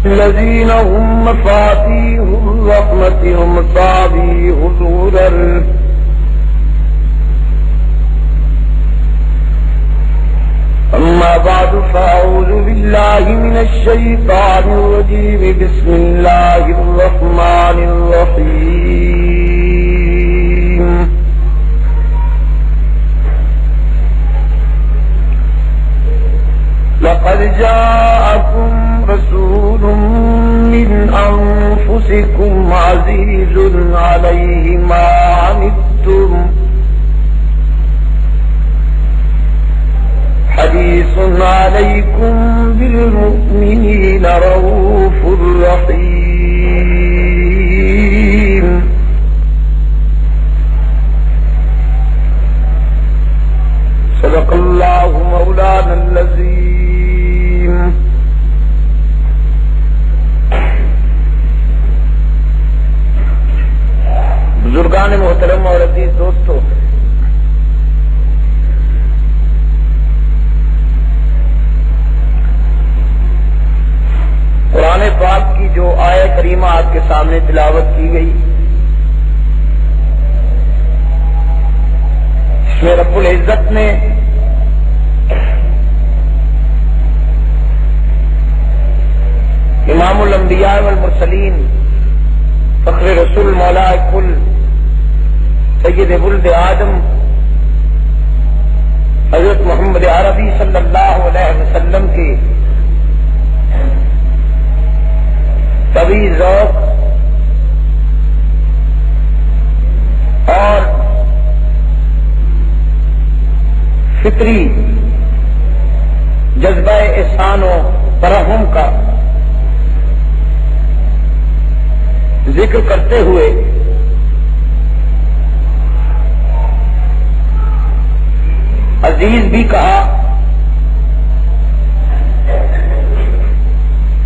الذين هم مفاتيح الرحمة ومصابيح الغرر أما بعد فأعوذ بالله من الشيطان الرجيم بسم الله الرحمن الرحيم لقد جاءكم رسول من أنفسكم عزيز عليه ما عنتم حريص عليكم بالمؤمنين رؤوف رحيم صدق الله مولانا العظيم. بزرگان محترم اور عزیز دوستو، قرآن پاک کی جو آیہ کریمہ آپ کے سامنے تلاوت کی گئی، اس میں رب العزت نے امام الانبیاء والمرسلین فخر رسول مولا کل سید ولد آدم حضرت محمد عربی صلی اللہ علیہ وسلم کے طبی ذوق اور فطری جذبہ احسان و ترحم کا ذکر کرتے ہوئے عزیز بھی کہا،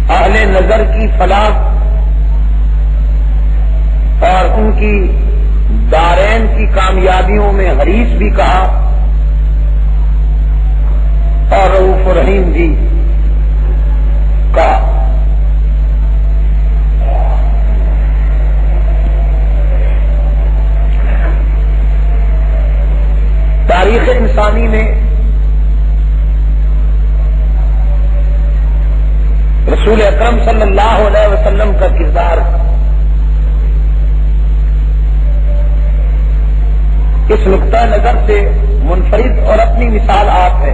اہل نظر کی فلاح اور ان کی دارین کی کامیابیوں میں حریص بھی کہا اور رؤوف رحیم بھی کہا۔ تاریخ انسانی میں رسول اکرم صلی اللہ علیہ وسلم کا کردار اس نقطہ نظر سے منفرد اور اپنی مثال آپ ہے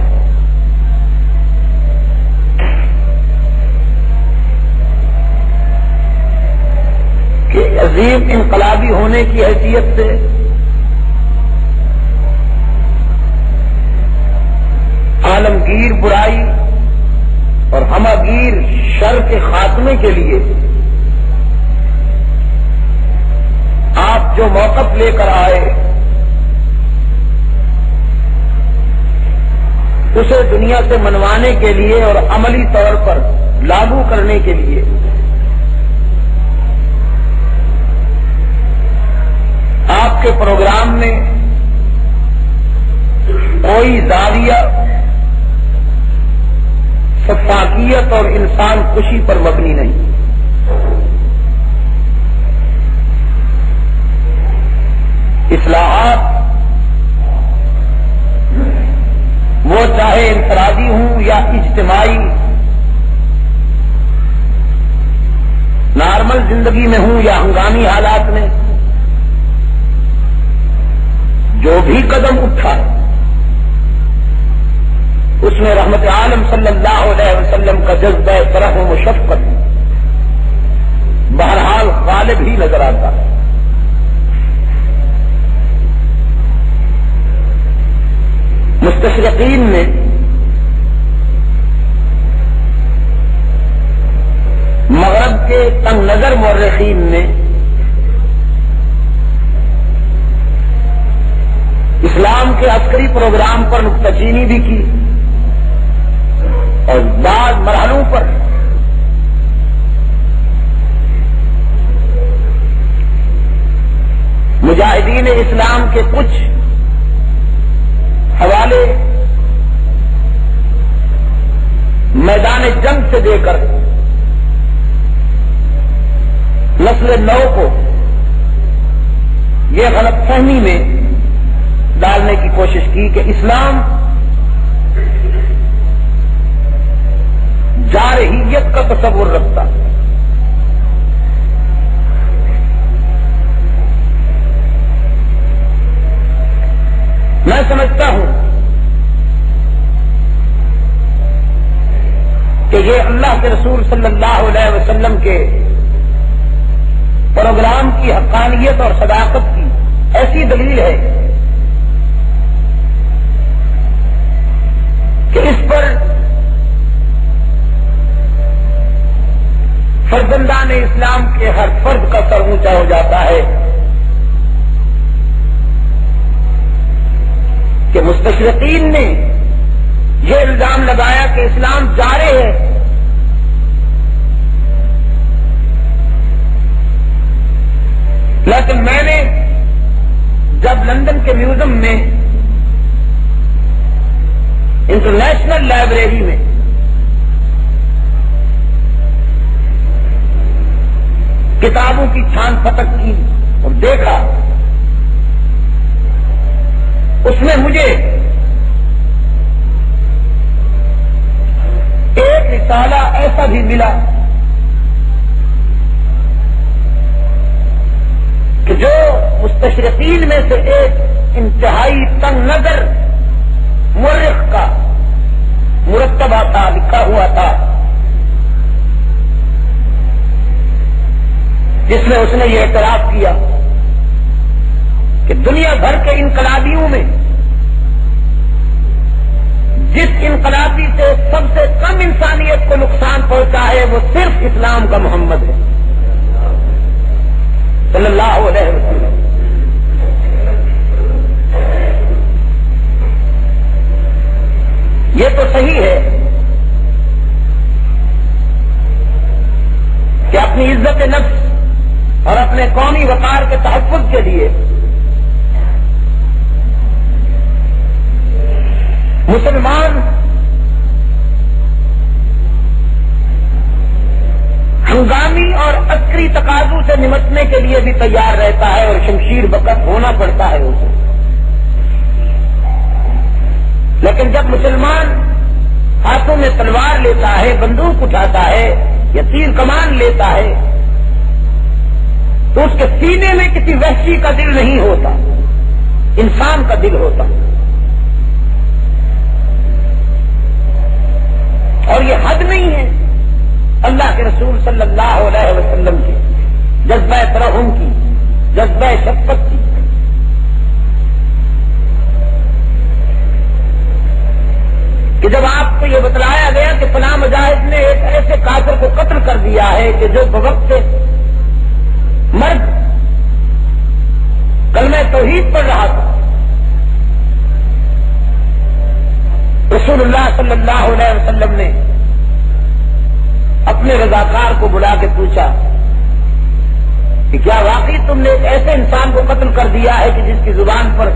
کہ عظیم انقلابی ہونے کی حیثیت سے عالمگیر برائی اور ہماگیر شر کے خاتمے کے لیے آپ جو موقف لے کر آئے اسے دنیا سے منوانے کے لیے اور عملی طور پر لاگو کرنے کے لیے آپ کے پروگرام میں کوئی زاویہ شفافیت اور انسان خوشی پر مبنی نہیں۔ اصلاحات وہ چاہے انفرادی ہوں یا اجتماعی، نارمل زندگی میں ہوں یا ہنگامی حالات میں، جو بھی قدم اٹھا اس میں رحمت عالم صلی اللہ علیہ وسلم کا جذبہ ترحم و شفقت بہرحال غالب ہی نظر آتا ہے۔ مستشرقین نے مغرب کے تنگ نظر مورخین نے اسلام کے عسکری پروگرام پر نکتہ چینی بھی کی اور بعض مرحلوں پر مجاہدین اسلام کے کچھ حوالے میدان جنگ سے دے کر نسل نو کو یہ غلط فہمی میں ڈالنے کی کوشش کی کہ اسلام جارحیت کا تصور رکھتا. میں سمجھتا ہوں کہ یہ اللہ کے رسول صلی اللہ علیہ وسلم کے پروگرام کی حقانیت اور صداقت کی ایسی دلیل ہے کہ اس پر فرزندان اسلام کے ہر فرد کا سر اونچا ہو جاتا ہے کہ مستشرقین نے یہ الزام لگایا کہ اسلام جارح ہے. لیکن میں نے جب لندن کے میوزیم میں انٹرنیشنل لائبریری میں کتابوں کی چھان پھٹک کی اور دیکھا، اس میں مجھے ایک رسالہ ایسا بھی ملا کہ جو مستشرقین میں سے ایک انتہائی تنگ نظر مورخ کا مرتبہ تھا، لکھا ہوا تھا، جس میں اس نے یہ اعتراف کیا کہ دنیا بھر کے انقلابیوں میں جس انقلابی سے سب سے کم انسانیت کو نقصان پہنچا ہے وہ صرف اسلام کا محمد ہے صلی اللہ علیہ وسلم. یہ تو صحیح ہے کہ اپنی عزت نفس اور اپنے قومی وقار کے تحفظ کے لیے مسلمان ہنگامی اور عسکری تقاضوں سے نمٹنے کے لیے بھی تیار رہتا ہے اور شمشیر بکت ہونا پڑتا ہے اسے. لیکن جب مسلمان ہاتھوں میں تلوار لیتا ہے، بندوق اٹھاتا ہے یا تیر کمان لیتا ہے تو اس کے سینے میں کسی وحشی کا دل نہیں ہوتا، انسان کا دل ہوتا. اور یہ حد نہیں ہے اللہ کے رسول صلی اللہ علیہ وسلم کی جذبہ ترحم کی، جذبہ شفقت کی. کہ جب آپ کو یہ بتلایا گیا کہ فلاں مجاہد نے ایک ایسے کافر کو قتل کر دیا ہے کہ جو بوقت مرد کلمہ توحید پڑھ رہا تھا، رسول اللہ صلی اللہ علیہ وسلم نے اپنے رضاکار کو بلا کے پوچھا کہ کیا واقعی تم نے ایک ایسے انسان کو قتل کر دیا ہے کہ جس کی زبان پر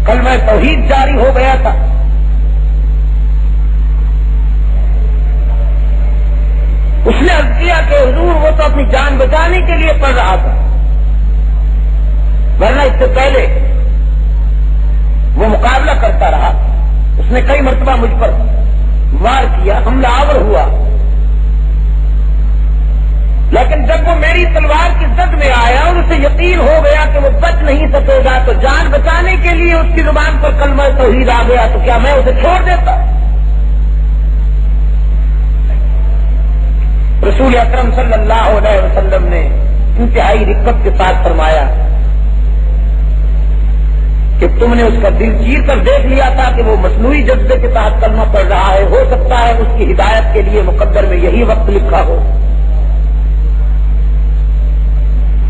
کلمہ توحید جاری ہو گیا تھا؟ اس نے عرض کیا کہ حضور وہ تو اپنی جان بچانے کے لیے پڑھ رہا تھا، ورنہ اس سے پہلے وہ مقابلہ کرتا رہا. اس نے کئی مرتبہ مجھ پر وار کیا، حملہ آور ہوا، لیکن جب وہ میری تلوار کی زد میں آیا اور اسے یقین ہو گیا کہ وہ بچ نہیں سکے گا تو جان بچانے کے لیے اس کی زبان پر کلمہ توحید آ گیا، تو کیا میں اسے چھوڑ دیتا؟ رسول اکرم صلی اللہ علیہ وسلم نے انتہائی رقت کے ساتھ فرمایا کہ تم نے اس کا دل چیر کر دیکھ لیا تھا کہ وہ مصنوعی جذبے کے تحت کلمہ پڑھ رہا ہے، ہو سکتا ہے اس کی ہدایت کے لیے مقدر میں یہی وقت لکھا ہو.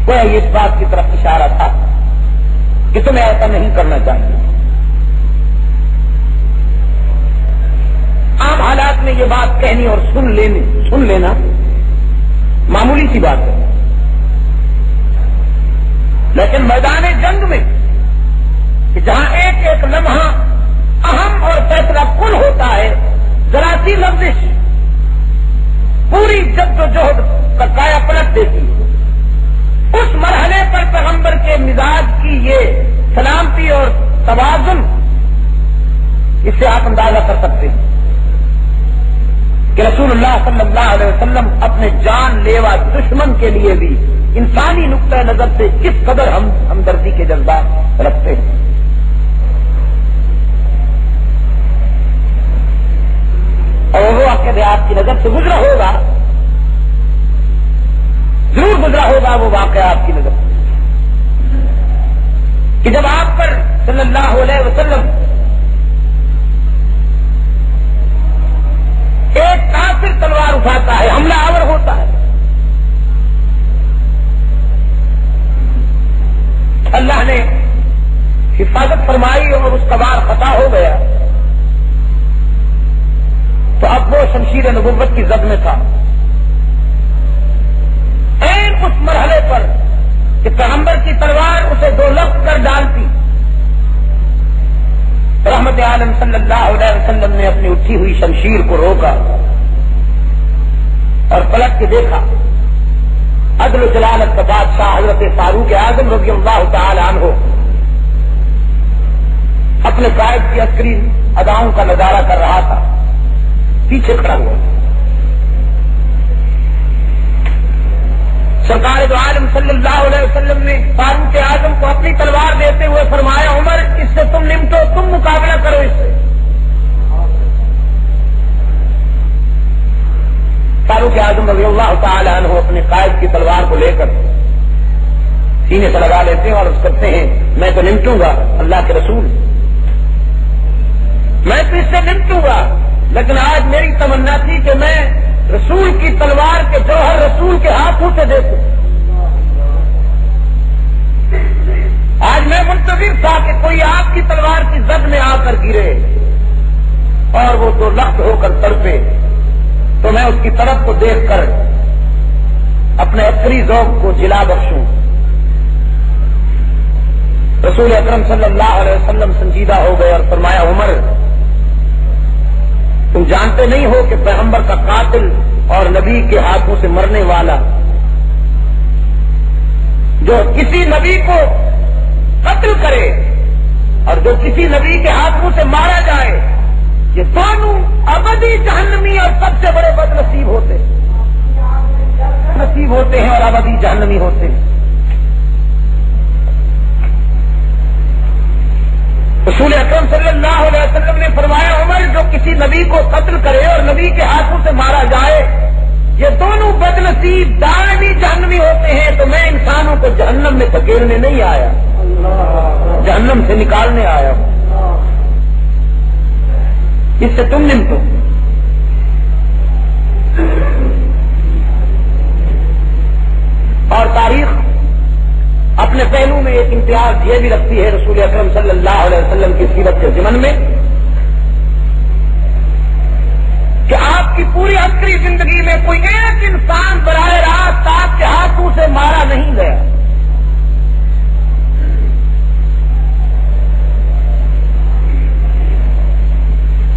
وہ اس بات کی طرف اشارہ تھا کہ تمہیں ایسا نہیں کرنا چاہیے. عام حالات میں یہ بات کہنی اور سن لینا معمولی سی بات ہے، لیکن میدان جنگ میں کہ جہاں ایک ایک لمحہ اہم اور فیصلہ کن ہوتا ہے، ذرا سی لفزش پوری جد و جہد کا کایا پلٹ دیتی ہے۔ اس مرحلے پر پیغمبر کے مزاج کی یہ سلامتی اور توازن، اس سے آپ اندازہ کر سکتے ہیں کہ رسول اللہ صلی اللہ علیہ وسلم اپنے جان لیوا دشمن کے لیے بھی انسانی نقطۂ نظر سے کس قدر ہمدردی کے جذبات رکھتے ہیں۔ اور وہ آپ کی نظر سے گزرا ہوگا، ضرور گزرا ہوگا وہ واقعہ آپ کی نظر سے، کہ جب آپ پر صلی اللہ علیہ وسلم ایک کافر تلوار اٹھاتا ہے، حملہ آور ہوتا ہے، اللہ نے حفاظت فرمائی اور اس کا وار خطا ہو گیا، تو اب وہ شمشیر نبوت کی زد میں تھا۔ اس مرحلے پر کہ پیغمبر کی تلوار اسے دو لفظ کر ڈالتی، رحمت عالم صلی اللہ علیہ وسلم نے اپنی اٹھی ہوئی شمشیر کو روکا اور پلٹ کے دیکھا، عدل و جلالت کا بادشاہ حضرت فاروق اعظم رضی اللہ تعالی عنہ اپنے قائد کی عسکری اداؤں کا نظارہ کر رہا تھا، پیچھے کھڑا ہوا۔ سرکار دو عالم صلی اللہ علیہ وسلم نے فاروق اعظم کو اپنی تلوار دیتے ہوئے فرمایا، عمر اس سے تم نمٹو، تم مقابلہ کرو اس سے۔ فاروق اعظم رضی اللہ تعالی عنہ اپنے قائد کی تلوار کو لے کر سینے سے لگا لیتے ہیں اور اس کرتے ہیں، میں تو نمٹوں گا اللہ کے رسول، میں تو اس سے نمٹوں گا، لیکن آج میری تمنا تھی کہ میں رسول کی تلوار کے جوہر رسول کے ہاتھوں سے دیکھوں۔ آج میں منتظر تھا کہ کوئی آپ کی تلوار کی زد میں آ کر گرے اور وہ دو لخت ہو کر تڑپے، تو میں اس کی طرف کو دیکھ کر اپنے عسکری ذوق کو جلا بخشوں۔ رسول اکرم صلی اللہ علیہ وسلم سنجیدہ ہو گئے اور فرمایا، عمر تم جانتے نہیں ہو کہ پیغمبر کا قاتل اور نبی کے ہاتھوں سے مرنے والا، جو کسی نبی کو قتل کرے اور جو کسی نبی کے ہاتھوں سے مارا جائے، یہ دونوں ابدی جہنمی اور سب سے بڑے بد نصیب ہوتے ہیں اور ابدی جہنمی ہوتے ہیں۔ رسول اکرم صلی اللہ علیہ وسلم نے فرمایا، عمر جو کسی نبی کو قتل کرے اور نبی کے ہاتھوں سے مارا جائے، یہ دونوں بد نصیب دائمی جہنمی ہوتے ہیں، تو میں انسانوں کو جہنم میں دھکیلنے نہیں آیا، جہنم سے نکالنے آیا ہوں، اس سے تم نمٹو۔ اور تاریخ اپنے پہلو میں ایک امتیاز یہ بھی رکھتی ہے رسول اکرم صلی اللہ علیہ وسلم کی سیرت کے ضمن میں کہ آپ کی پوری عسکری زندگی میں کوئی ایک انسان براہ راست آپ کے ہاتھوں سے مارا نہیں گیا۔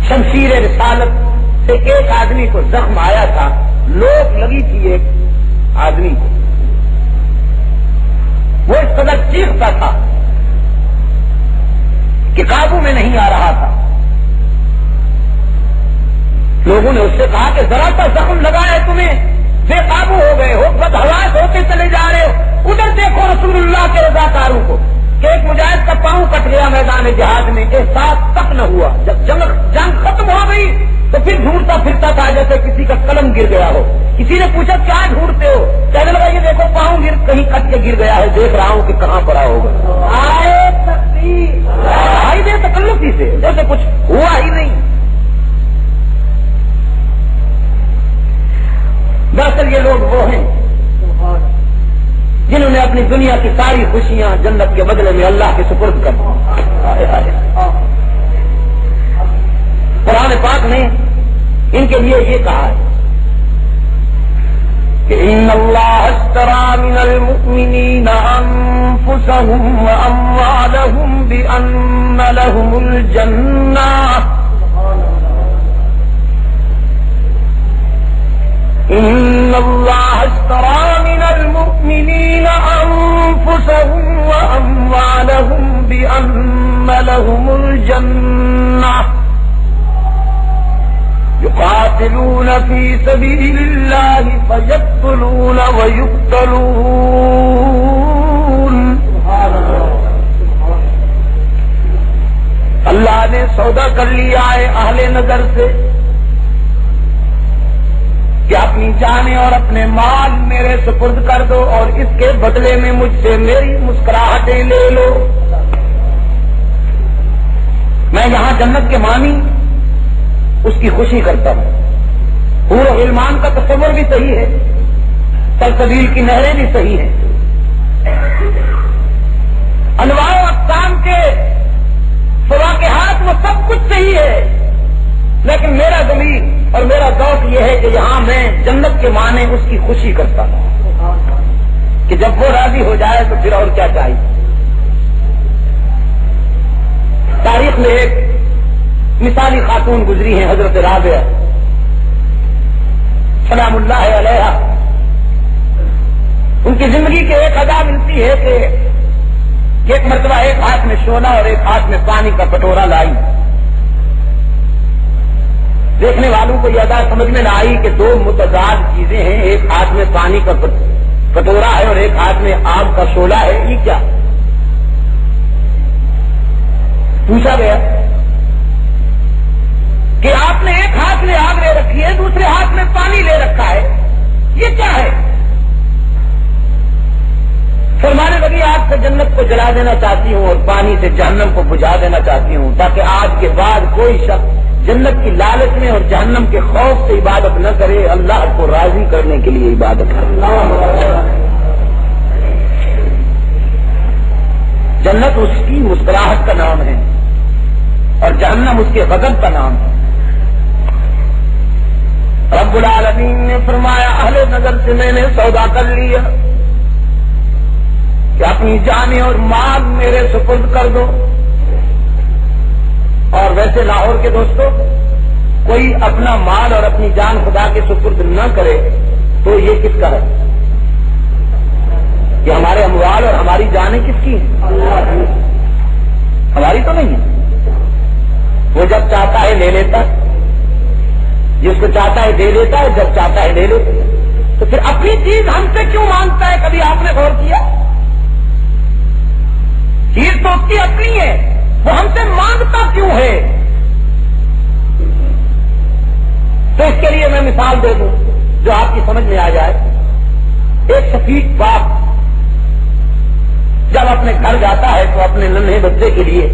شمشیر رسالت سے ایک آدمی کو زخم آیا تھا، لوگ لگی تھی ایک آدمی کو، وہ اس قدر چیختا تھا کہ قابو میں نہیں آ رہا تھا۔ لوگوں نے اس سے کہا کہ ذرا سا زخم لگا ہے تمہیں، بے قابو ہو گئے ہو، بدحواس ہوتے چلے جا رہے ہو، ادھر دیکھو رسول اللہ کے رضاکاروں کو، کہ ایک مجاہد کا پاؤں کٹ گیا میدان جہاد میں، احساس تک نہ ہوا، جب جنگ ختم ہو گئی تو پھر ڈھونڈتا پھرتا تھا جیسے کسی کا قلم گر گیا ہو۔ کسی نے پوچھا کیا ڈھونڈتے ہو؟ کہنے لگا یہ دیکھو پاؤں کہیں کٹ کے گر گیا ہے، دیکھ رہا ہوں کہ کہاں پڑا ہوگا۔ آئی دے تکلفی سے جیسے کچھ ہوا ہی نہیں۔ دراصل یہ لوگ وہ ہیں جنہوں نے اپنی دنیا کی ساری خوشیاں جنت کے بدلے میں اللہ کے سپرد کر دی۔ قرآن پاک نے ان کے لیے یہ کہا ہے کہ ان اللہ اشتری من المؤمنین انفسهم واموالهم بان لهم الجنہ ان اللہ اشتری للمؤمنين أنفسهم وأموالهم بأن لهم الجنة يقاتلون في سبيل الله فيقتلون ويقتلون. اللہ نے سودا کر لیا ہے اہل نظر سے کہ اپنی جانیں اور اپنے مال میرے سپرد کر دو اور اس کے بدلے میں مجھ سے میری مسکراہٹیں لے لو. میں یہاں جنت کے معنی اس کی خوشی کرتا ہوں. حور و غلمان کا تصور بھی صحیح ہے, سلسبیل کی نہریں بھی صحیح ہیں, انواع و اقسام کے فواکہات وہ سب کچھ صحیح ہے, لیکن میرا ضمیر اور میرا ذوق یہ ہے کہ یہاں میں جنت کے معنی اس کی خوشی کرتا ہوں کہ جب وہ راضی ہو جائے تو پھر اور کیا چاہیے. تاریخ میں ایک مثالی خاتون گزری ہیں, حضرت رابعہ سلام اللہ علیہا. ان کی زندگی کے ایک ادا ملتی ہے کہ ایک مرتبہ ایک ہاتھ میں شولہ اور ایک ہاتھ میں پانی کا کٹورا لائی. دیکھنے والوں کو یہ ادا سمجھ میں نہ آئی کہ دو متضاد چیزیں ہیں, ایک ہاتھ میں پانی کا کٹورا ہے اور ایک ہاتھ میں آگ کا شولہ ہے, یہ کیا؟ پوچھا گیا کہ آپ نے ایک ہاتھ میں آگ لے رکھی ہے, دوسرے ہاتھ میں پانی لے رکھا ہے, یہ کیا ہے؟ فرمانے لگی آگ سے جنت کو جلا دینا چاہتی ہوں اور پانی سے جہنم کو بجھا دینا چاہتی ہوں تاکہ آج کے بعد کوئی شخص جنت کی لالچ میں اور جہنم کے خوف سے عبادت نہ کرے, اللہ کو راضی کرنے کے لیے عبادت کرے. جنت اس کی مسکراہٹ کا نام ہے اور جہنم اس کے غضب کا نام ہے. رب العالمین نے فرمایا اہل نظر سے میں نے سودا کر لیا کہ اپنی جانیں اور مال میرے سپرد کر دو. اور ویسے لاہور کے دوستوں, کوئی اپنا مال اور اپنی جان خدا کے سپرد نہ کرے تو یہ کس کا ہے؟ کہ ہمارے اموال اور ہماری جانیں کس کی ہیں؟ ہماری تو نہیں ہے. وہ جب چاہتا ہے لے لیتا ہے, جس کو چاہتا ہے دے دیتا ہے, جب چاہتا ہے لے لیتا ہے. تو پھر اپنی چیز ہم سے کیوں مانگتا ہے؟ کبھی آپ نے غور کیا؟ چیز تو اس کی اپنی ہے, وہ ہم سے مانگتا کیوں ہے؟ تو اس کے لیے میں مثال دے دوں جو آپ کی سمجھ میں آ جائے. ایک شفیق باپ جب اپنے گھر جاتا ہے تو اپنے ننھے بچے کے لیے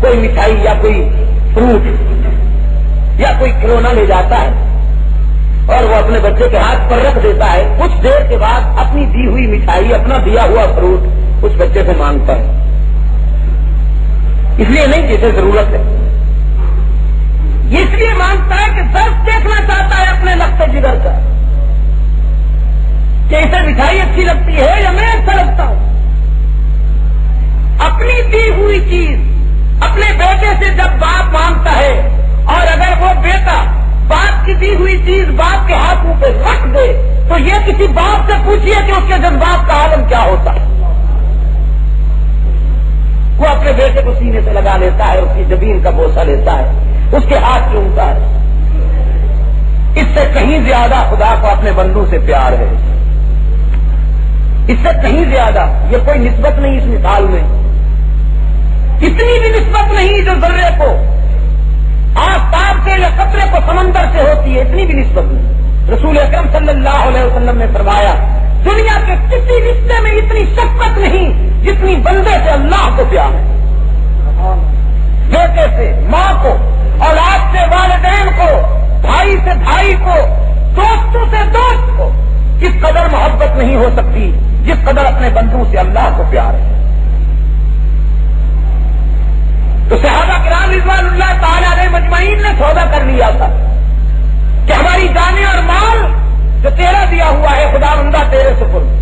کوئی مٹھائی یا کوئی فروٹ یا کوئی کھلونا لے جاتا ہے اور وہ اپنے بچے کے ہاتھ پر رکھ دیتا ہے. کچھ دیر کے بعد اپنی دی ہوئی مٹھائی, اپنا دیا ہوا فروٹ اس بچے سے مانگتا ہے. اس لیے نہیں جسے ضرورت ہے, اس لیے مانگتا ہے کہ درد دیکھنا چاہتا ہے اپنے لگتے جگر کا کہ اسے مٹھائی اچھی لگتی ہے یا میں اچھا لگتا ہوں. اپنی دی ہوئی چیز اپنے بیٹے سے جب باپ مانگتا ہے اور اگر وہ بیٹا باپ کی دی ہوئی چیز باپ کے ہاتھوں پہ رکھ دے تو یہ کسی باپ سے پوچھیے کہ اس کے جذبات کا عالم کیا ہوتا ہے. وہ اپنے بیٹے کو سینے سے لگا لیتا ہے, اس کی جبین کا بوسہ لیتا ہے, اس کے ہاتھ چومتا ہے. اس سے کہیں زیادہ خدا کو اپنے بندوں سے پیار ہے, اس سے کہیں زیادہ. یہ کوئی نسبت نہیں اس مثال میں, اتنی بھی نسبت نہیں جو ذرے کو آفتاب سے یا قطرے کو سمندر سے ہوتی ہے, اتنی بھی نسبت نہیں. رسول اکرم صلی اللہ علیہ وسلم نے فرمایا دنیا کے کسی رشتے میں اتنی شفقت نہیں جتنی بندے سے اللہ کو پیار ہے. بیٹے سے ماں کو, اولاد سے والدین کو, بھائی سے بھائی کو, دوستوں سے دوست کو اس قدر محبت نہیں ہو سکتی جس قدر اپنے بندوں سے اللہ کو پیار ہے. تو صحابہ کرام رضوان اللہ تعالی علیہ مجمعین نے سودا کر لیا تھا کہ ہماری جانیں اور مال جو تیرا دیا ہوا ہے خدا بندہ تیرے سپرد.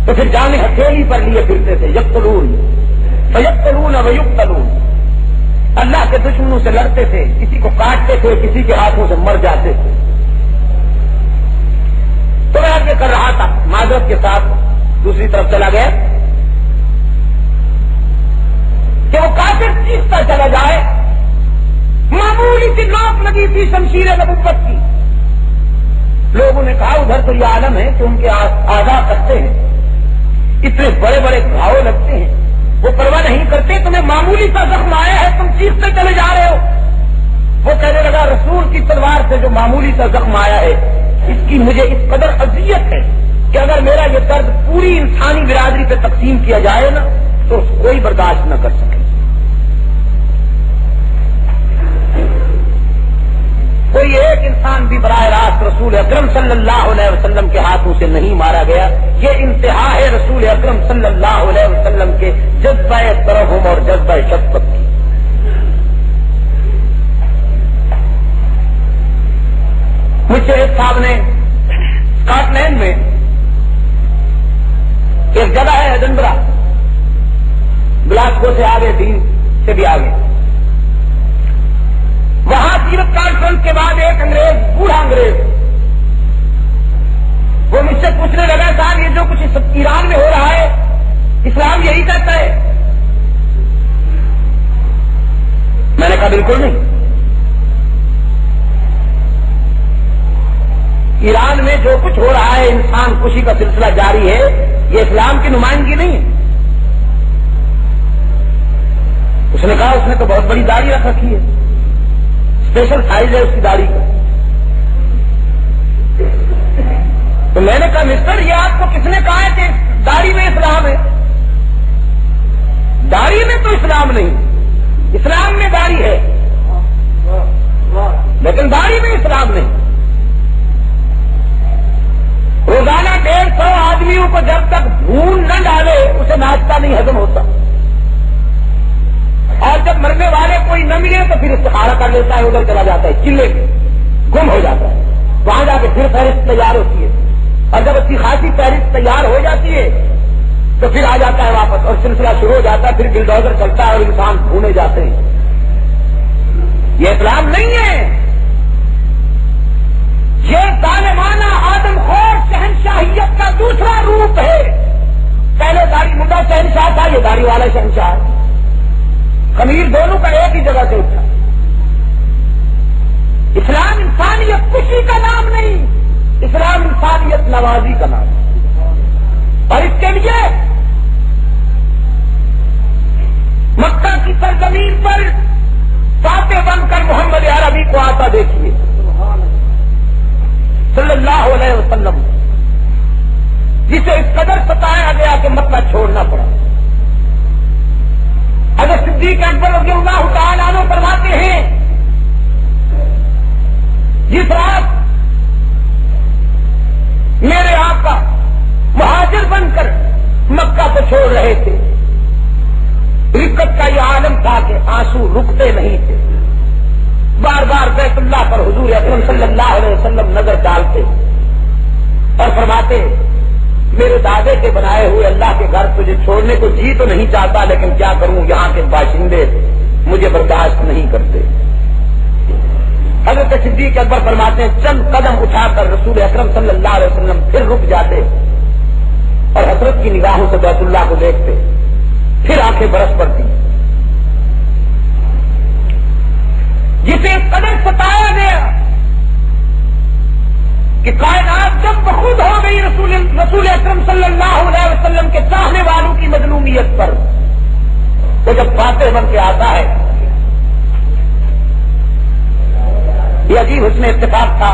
تو پھر جانیں ہتھیلی پر لیے پھرتے تھے, یقتلون فیقتلون ویقتلون. اللہ کے دشمنوں سے لڑتے تھے, کسی کو کاٹتے تھے, کسی کے ہاتھوں سے مر جاتے تھے. تو میں آگے کر رہا تھا معذرت کے ساتھ دوسری طرف چلا گیا کہ وہ کافر چیختا چلا جائے. معمولی سی نوک لگی تھی شمشیر نبوت کی. لوگوں نے کہا ادھر تو یہ عالم ہے کہ ان کے آزاد کرتے ہیں, اتنے بڑے بڑے گھاؤ لگتے ہیں, وہ پرواہ نہیں کرتے, تمہیں معمولی سا زخم آیا ہے تم چیختے چلے جا رہے ہو. وہ کہنے لگا رسول کی تلوار سے جو معمولی سا زخم آیا ہے اس کی مجھے اس قدر اذیت ہے کہ اگر میرا یہ درد پوری انسانی برادری پہ تقسیم کیا جائے نا تو کوئی برداشت نہ کر سکے. کوئی ایک انسان بھی براہ راست رسول اکرم صلی اللہ علیہ وسلم کے ہاتھوں سے نہیں مارا گیا. یہ انتہا ہے رسول اکرم صلی اللہ علیہ وسلم کے جذبہ ترحم اور جذبہ شفقت کی. مجھ سے ایک صاحب نے اسکاٹ لینڈ میں ایک جگہ ہے ایڈنبرا, گلاسگو سے آگے, دین سے بھی آگے, وہاں سیرت کانفرنس کے بعد ایک انگریز, بوڑھا انگریز, وہ مجھ سے پوچھنے لگا صاحب یہ جو کچھ ایران میں ہو رہا ہے اسلام یہی کہتا ہے؟ میں نے کہا بالکل نہیں. ایران میں جو کچھ ہو رہا ہے انسان خوشی کا سلسلہ جاری ہے, یہ اسلام کی نمائندگی نہیں ہے. اس نے کہا اس نے تو بہت بڑی داڑھی رکھ رکھی ہے, اسپیشل سائز ہے اس کی داڑھی کا. تو میں نے کہا مسٹر یہ آپ کو کس نے کہا ہے کہ داڑھی میں اسلام ہے؟ داڑھی میں تو اسلام نہیں, اسلام میں داڑھی ہے لیکن داڑھی میں اسلام نہیں. روزانہ 150 آدمیوں کو جب تک بھون نہ ڈالے اسے ناشتہ نہیں ہضم ہوتا, اور جب مرنے والے کوئی نہ ملے تو پھر استخارہ کر لیتا ہے, ادھر چلا جاتا ہے چلے میں, گم ہو جاتا ہے, وہاں جا کے پھر فہرست تیار ہوتی ہے, اور جب اچھی خاصی فہرست تیار ہو جاتی ہے تو پھر آ جاتا ہے واپس اور سلسلہ شروع ہو جاتا ہے, پھر بلڈوزر چلتا ہے اور انسان بھونے جاتے ہیں. یہ اسلام نہیں ہے, یہ ظالمانہ آدم خور شہنشاہیت کا دوسرا روپ ہے. پہلے داڑھی منڈا شہنشاہ تھا, یہ داڑھی والا شہنشاہ ہے. خمیر دونوں کا ایک ہی جگہ سے اٹھا. اسلام انسانیت خوشی کا نام نہیں, اسلام انسانیت نوازی کا نام ہے. اور اس کے لیے مکہ کی سرزمین پر فاتح بن کر محمد عربی کو آتا دیکھیے صلی اللہ علیہ وسلم, جسے اس قدر ستایا گیا کہ مکہ چھوڑنا پڑا. حضرت صدیق اکبر رضی اللہ تعالیٰ عنہ فرماتے ہیں جس رات میرے آقا مہاجر بن کر مکہ کو چھوڑ رہے تھے, رکت کا یہ عالم تھا کہ آنسو رکتے نہیں تھے. بار بار بیت اللہ پر حضور اکرم صلی اللہ علیہ وسلم نظر ڈالتے اور فرماتے میرے دادے کے بنائے ہوئے اللہ کے گھر تجھے چھوڑنے کو جی تو نہیں چاہتا, لیکن کیا کروں, یہاں کے باشندے مجھے برداشت نہیں کرتے. حضرت صدیق اکبر فرماتے ہیں چند قدم اٹھا کر رسول اکرم صلی اللہ علیہ وسلم پھر رک جاتے اور حسرت کی نگاہوں سے بیت اللہ کو دیکھتے, پھر آنکھیں برس پڑتی. جسے قدر ستایا گیا کہ کائنات جب بخود ہو گئی رسول اکرم صلی اللہ علیہ وسلم کے چاہنے والوں کی مظلومیت پر, تو جب فاتح بن کے آتا ہے, یہ عجیب حسن اتفاق تھا,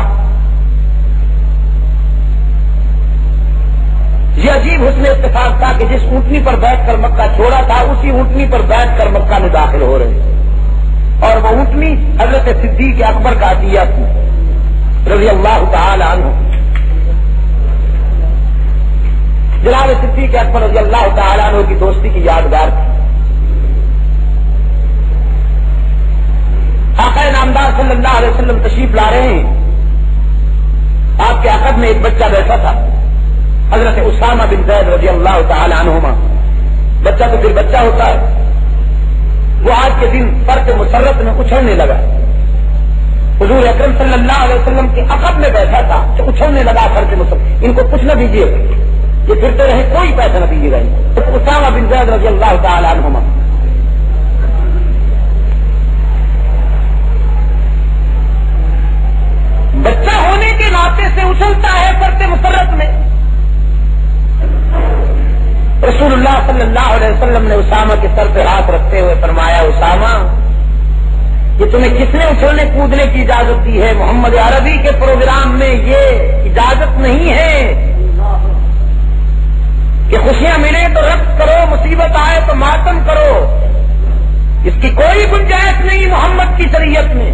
یہ عجیب حسن اتفاق تھا کہ جس اونٹنی پر بیٹھ کر مکہ چھوڑا تھا اسی اونٹنی پر بیٹھ کر مکہ میں داخل ہو رہے, اور وہ اونٹنی حضرت صدیق اکبر کا عطیہ تھی رضی اللہ تعالی عنہ. جناب صدیق اکبر رضی اللہ تعالی عنہ کی دوستی کی یادگار تھی. آقا نامدار صلی اللہ علیہ وسلم تشریف لا رہے ہیں, آپ کے عقد میں ایک بچہ بیٹھا تھا, حضرت اسامہ بن زید رضی اللہ تعالی عنہما. بچہ تو پھر بچہ ہوتا ہے, وہ آج کے دن فرق مسرت میں اچھلنے لگا. حضور اکرم صلی اللہ علیہ وسلم کے عقب میں بیٹھا تھا کہ اچھلنے لگا فرق مسرت. ان کو کچھ نہ دیجیے, یہ پھرتے رہے، کوئی پیسہ نہ دیجیے گا. اسامہ بن زید رضی اللہ تعالی عنہما بچہ ہونے کے ناطے سے اچھلتا ہے فرد مسرت میں. رسول اللہ صلی اللہ علیہ وسلم نے اسامہ کے سر پہ ہاتھ رکھتے ہوئے فرمایا، اسامہ یہ تمہیں کس نے اچھلنے کودنے کی اجازت دی ہے؟ محمد عربی کے پروگرام میں یہ اجازت نہیں ہے کہ خوشیاں ملے تو رقص کرو، مصیبت آئے تو ماتم کرو. اس کی کوئی گنجائش نہیں محمد کی شریعت میں.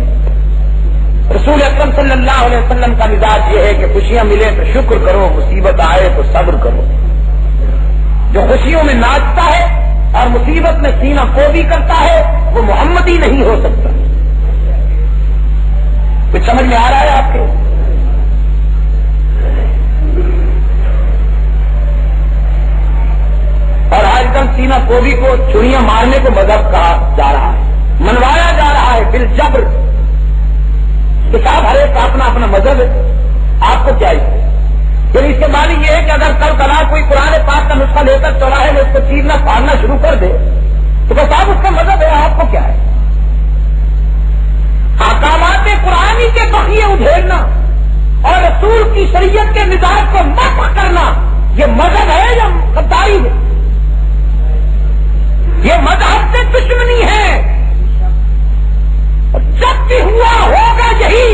رسول اکرم صلی اللہ علیہ وسلم کا مزاج یہ ہے کہ خوشیاں ملے تو شکر کرو، مصیبت آئے تو صبر کرو. جو خوشیوں میں ناچتا ہے اور مصیبت میں سینہ کوبی کرتا ہے وہ محمد ہی نہیں ہو سکتا. کچھ سمجھ میں آ رہا ہے آپ کے؟ اور آج کل سینہ کوبی کو چڑیاں مارنے کو مذہب کہا جا رہا ہے، منوایا جا رہا ہے بالجبر. کہ صاحب ہر ایک کا اپنا اپنا مذہب ہے، آپ کو کیا ہے؟ پھر اس کے معنی یہ ہے کہ اگر کل کلا کوئی قرآن پاک کا نسخہ لے کر چوراہے میں اس کو چیرنا پھاڑنا شروع کر دے تو بس صاحب اس کا مذہب ہے، آپ کو کیا ہے؟ احکامات قرآنی کے بقیے ادھیڑنا اور رسول کی شریعت کے مزاج کو مسخ کرنا یہ مذہب ہے یا غداری ہے؟ یہ مذہب سے دشمنی ہے. جب بھی ہوا ہوگا یہی،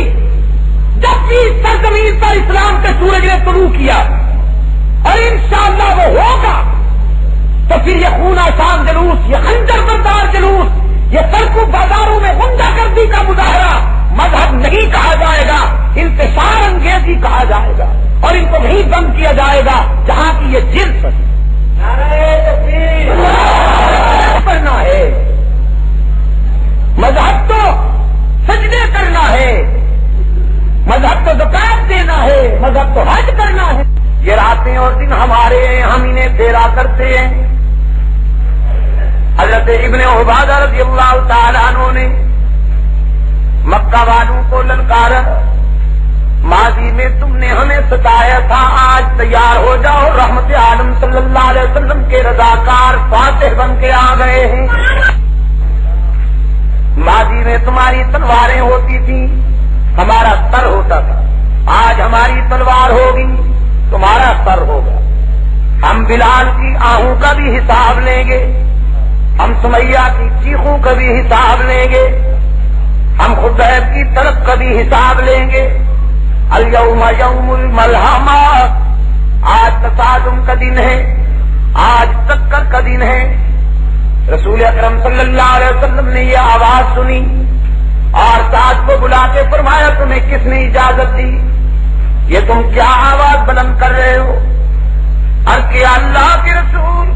جب بھی سرزمین پر اسلام کے سورج نے طلوع کیا اور انشاءاللہ وہ ہوگا تو پھر یہ خون آسان جلوس، یہ خنجر بردار جلوس، یہ سڑکوں بازاروں میں غنڈہ گردی کا مظاہرہ مذہب نہیں کہا جائے گا، انتشار انگیزی کہا جائے گا. اور ان کو نہیں بند کیا جائے گا جہاں کی یہ جنس کرنا ہے. مذہب تو سجدے کرنا ہے، مذہب تو زکات دینا ہے، مذہب تو حج کرنا ہے. یہ راتیں اور دن ہمارے ہیں، ہم انہیں پھیرا کرتے ہیں. حضرت ابن عبادہ رضی اللہ تعالیٰ عنہ نے مکہ والوں کو للکارا، ماضی میں تم نے ہمیں ستایا تھا، آج تیار ہو جاؤ، رحمت عالم صلی اللہ علیہ وسلم کے رضاکار فاتح بن کے آ گئے ہیں. ماضی میں تمہاری تلواریں ہوتی تھیں، ہمارا سر ہوتا تھا، آج ہماری تلوار ہوگی، تمہارا سر ہوگا. ہم بلال کی آہوں کا بھی حساب لیں گے، ہم سمیہ کی چیخوں کا بھی حساب لیں گے، ہم خبیب کی طرف کا بھی حساب لیں گے. الیوم یوم الملحمہ، آج تصادم کا دن ہے، آج ٹکر کا دن ہے. رسول اکرم صلی اللہ علیہ وسلم نے یہ آواز سنی اور ساتھ کو بلا کے فرمایا، تمہیں کس نے اجازت دی؟ یہ تم کیا آواز بلند کر رہے ہو؟ عرض کیا اللہ کے رسول،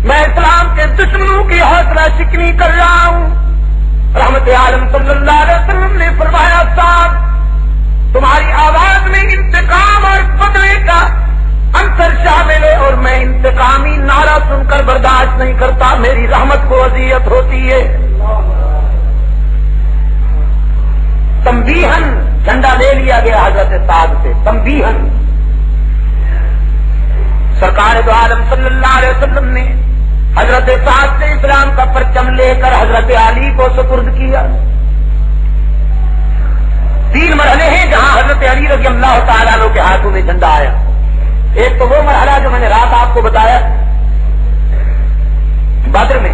میں اسلام کے دشمنوں کی حوصلہ شکنی کر رہا ہوں. رحمت عالم صلی اللہ علیہ وسلم نے فرمایا، صاحب تمہاری آواز میں انتقام اور بدلے کا عنصر شامل ہے، اور میں انتقامی نعرہ سن کر برداشت نہیں کرتا، میری رحمت کو اذیت ہوتی ہے. تنبیہن جھنڈا لے لیا گیا حضرت سعد سے، تنبیہن. سرکار دو عالم صلی اللہ علیہ وسلم نے حضرت سعد سے اسلام کا پرچم لے کر حضرت علی کو سپرد کیا. 3 مرحلے ہیں جہاں حضرت علی رضی اللہ تعالیٰ عنہ کے ہاتھوں میں جھنڈا آیا. ایک تو وہ مرحلہ جو میں نے رات آپ کو بتایا بدر میں،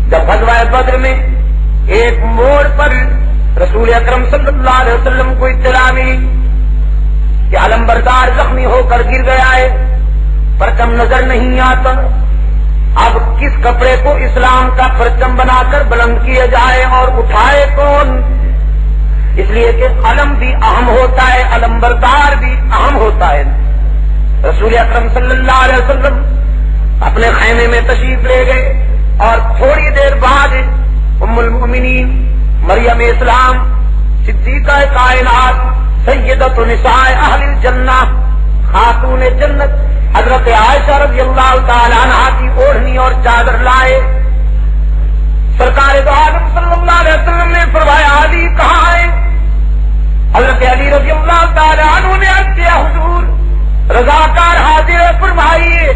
جب غزوہ بدر میں ایک موڑ پر رسول اکرم صلی اللہ علیہ وسلم کو اطلاع ملی کہ علمبردار زخمی ہو کر گر گیا ہے، پرچم نظر نہیں آتا. اب کس کپڑے کو اسلام کا پرچم بنا کر بلند کیا جائے اور اٹھائے کون؟ اس لیے کہ علم بھی اہم ہوتا ہے، علمبردار بھی اہم ہوتا ہے. رسول اکرم صلی اللہ علیہ وسلم اپنے خیمے میں تشریف لے گئے اور تھوڑی دیر بعد ام المؤمنین مریم اسلام صدیقہ کائنات سیدۃ نساء اہل الجنہ خاتون جنت حضرت عائشہ رضی اللہ تعالی عنہا کی اوڑھنی اور چادر لائے. سرکار دو عالم صلی اللہ علیہ وسلم نے فرمایا علی کہاں ہے؟ حضرت علی رضی اللہ تعالی عنہ نے عرض کیا حضور رضاکار حاضر فرمائیے.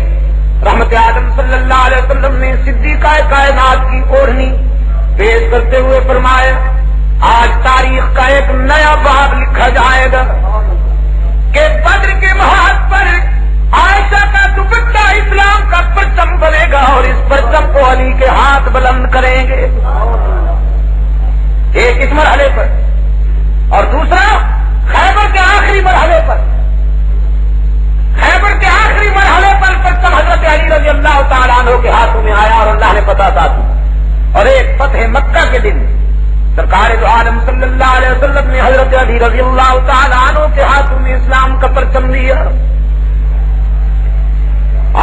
رحمت عالم صلی اللہ علیہ وسلم نے صدیقہ کائنات کی اوڑھنی پیش کرتے ہوئے فرمایا آج تاریخ کا ایک نیا باب لکھا جائے گا کہ بدر کے محاذ پر عائشہ کا دوپٹہ اسلام کا پرچم بنے گا اور اس پرچم کو علی کے ہاتھ بلند کریں گے. ایک اس مرحلے پر اور دوسرا خیبر کے آخری مرحلے پر. خیبر کے آخری مرحلے پر پرچم حضرت علی رضی اللہ تعالیٰ عنہ کے ہاتھوں میں آیا اور اللہ نے پتہ تھا. اور ایک فتح مکہ کے دن سرکار دو عالم صلی اللہ علیہ وسلم نے حضرت علی رضی اللہ تعالیٰ عنہ کے ہاتھوں میں اسلام کا پرچم دیا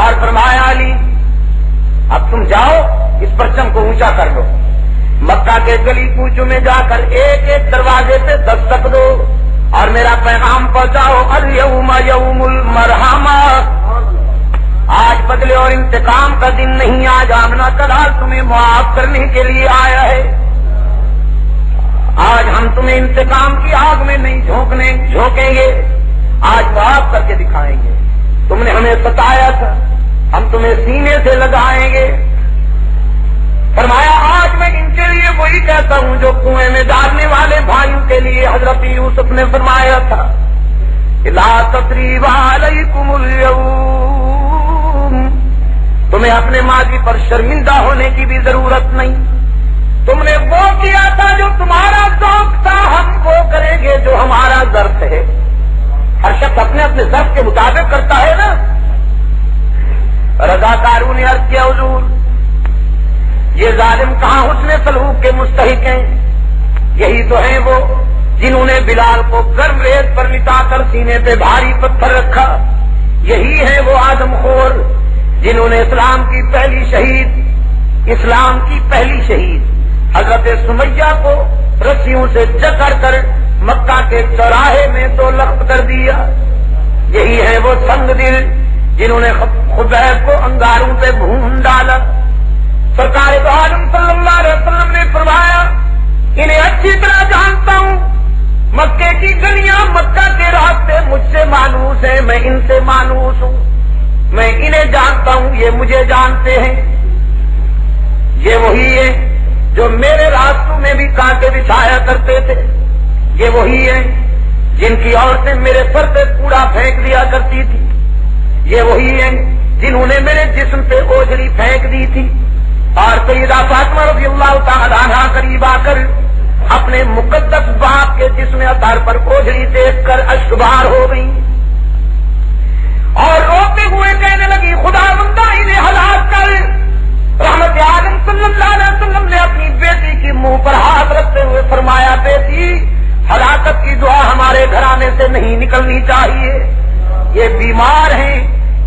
اور فرمایا علی اب تم جاؤ اس پرچم کو اونچا کر لو. مکہ کے گلی کوچوں میں جا کر ایک ایک دروازے پہ دستک دو اور میرا پیغام پہنچاؤ الیوم یوم المرحمہ. آج بدلے اور انتقام کا دن نہیں، آج آمنا کلال تمہیں معاف کرنے کے لیے آیا ہے. آج ہم تمہیں انتقام کی آگ میں نہیں جھونکیں گے، آج معاف کر کے دکھائیں گے. تم نے ہمیں ستایا تھا، ہم تمہیں سینے سے لگائیں گے. فرمایا آج میں ان کے لیے وہی کہتا ہوں جو کنویں میں ڈالنے والے بھائیوں کے لیے حضرت یوسف نے فرمایا تھا لا تثریب علیکم اليوم. تمہیں اپنے ماضی پر شرمندہ ہونے کی بھی ضرورت نہیں. تم نے وہ کیا تھا جو تمہارا ذوق تھا، ہم وہ کریں گے جو ہمارا ظرف ہے. ہر شخص اپنے اپنے ظرف کے مطابق کرتا ہے نا. رضاکاروں نے عرض کیا حضور یہ ظالم کہاں حسن سلوک کے مستحق ہیں؟ یہی تو ہیں وہ جنہوں نے بلال کو گرم ریت پر لٹا کر سینے پہ بھاری پتھر رکھا. یہی ہیں وہ آدم خور جنہوں نے اسلام کی پہلی شہید حضرت سمیہ کو رسیوں سے جکڑ کر مکہ کے چوراہے میں 2 لخت کر دیا. یہی ہے وہ سنگ دل جنہوں نے خبیب کو انگاروں پہ بھون ڈالا. سرکار دو عالم صلی اللہ علیہ وسلم نے فرمایا انہیں اچھی طرح جانتا ہوں. مکے کی گلیاں مکہ کے راستے مجھ سے مانوس ہیں، میں ان سے مانوس ہوں. میں انہیں جانتا ہوں، یہ مجھے جانتے ہیں. یہ وہی ہے جو میرے راستوں میں بھی کانٹے بچھایا کرتے تھے. یہ وہی ہے جن کی عورتیں میرے سر پہ کوڑا پھینک دیا کرتی تھی. یہ وہی ہے جنہوں نے میرے جسم پہ اوجڑی پھینک دی تھی. اور سیدہ فاطمہ رضی اللہ تعالی عنہا قریب آ کر اپنے مقدس باپ کے جسم اطہر پر اوجڑی دیکھ کر اشکبار ہو گئی اور روتے ہوئے کہنے لگی خدا بندہ انہیں ہلاک کر. رحمت عالم صلی اللہ علیہ وسلم نے اپنی بیٹی کی منہ پر ہاتھ رکھتے ہوئے فرمایا بیٹی ہلاکت کی دعا ہمارے گھرانے سے نہیں نکلنی چاہیے. یہ بیمار ہیں،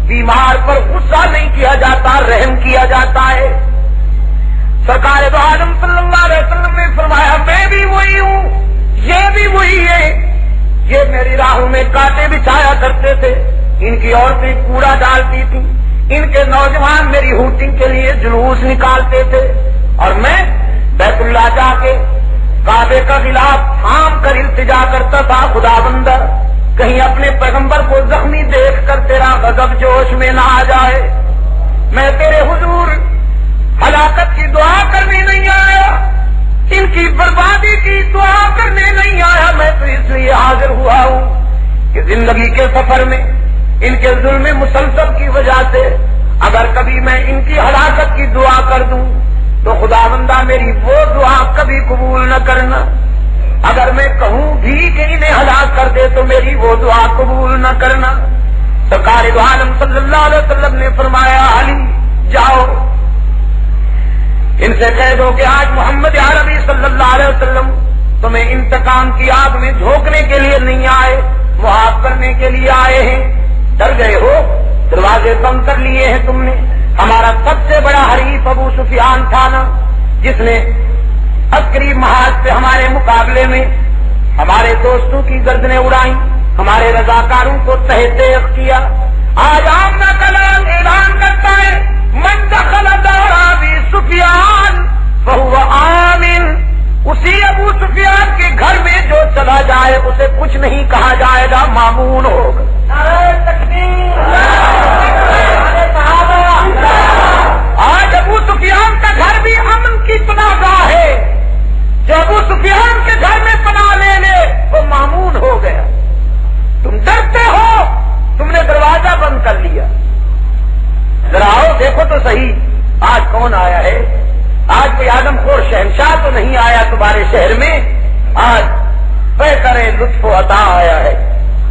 بیمار پر غصہ نہیں کیا جاتا، رحم کیا جاتا ہے. سرکار دو عالم صلی اللہ علیہ وسلم نے فرمایا میں بھی وہی ہوں، یہ بھی وہی ہے. یہ میری راہوں میں کانٹے بچھایا کرتے تھے، ان کی عورتیں کوڑا ڈالتی تھیں، ان کے نوجوان میری ہوٹنگ کے لیے جلوس نکالتے تھے اور میں بیت اللہ جا کے کعبے کا غلاف تھام کر التجا کرتا تھا خدا بندہ کہیں اپنے پیغمبر کو زخمی دیکھ کر تیرا غضب جوش میں نہ آ جائے. میں تیرے حضور ہلاکت کی دعا کرنے نہیں آیا، ان کی بربادی کی دعا کرنے نہیں آیا. میں تو اس لیے حاضر ہوا ہوں کہ زندگی کے سفر میں ان کے ظلم مسلسل کی وجہ سے اگر کبھی میں ان کی ہلاکت کی دعا کر دوں تو خدا بندہ میری وہ دعا کبھی قبول نہ کرنا. اگر میں کہوں بھی کہ انہیں ہلاک کر دے تو میری وہ دعا قبول نہ کرنا. سرکار دو عالم صلی اللہ علیہ وسلم نے فرمایا علی جاؤ ان سے کہہ دو کہ آج محمد عربی صلی اللہ علیہ وسلم تمہیں انتقام کی آگ میں جھونکنے کے لیے نہیں آئے، معاف کرنے کے لیے آئے ہیں. ڈر گئے ہو، دروازے بند کر لیے ہیں تم نے. ہمارا سب سے بڑا حریف ابو سفیان تھا نا، جس نے عسکری محاذ پہ ہمارے مقابلے میں ہمارے دوستوں کی گردنیں اڑائیں، ہمارے رضاکاروں کو تحت کیا. آج آمنا کلام اعلان کرتا ہے من دخل دار ابی سفیان فهو آمن. اسی ابو سفیان کے گھر میں جو چلا جائے اسے کچھ نہیں کہا جائے گا، مامون ہوگا. نعرہ تکبیر جو ابو سفیان کے گھر میں پناہ لے لے وہ مامون ہو گیا. تم ڈرتے ہو, تم نے دروازہ بند کر لیا. ذرا آؤ دیکھو تو صحیح, آج کون آیا ہے؟ آج کوئی آدم خور شہنشاہ تو نہیں آیا تمہارے شہر میں. آج طے کرے لطف و عطا آیا ہے,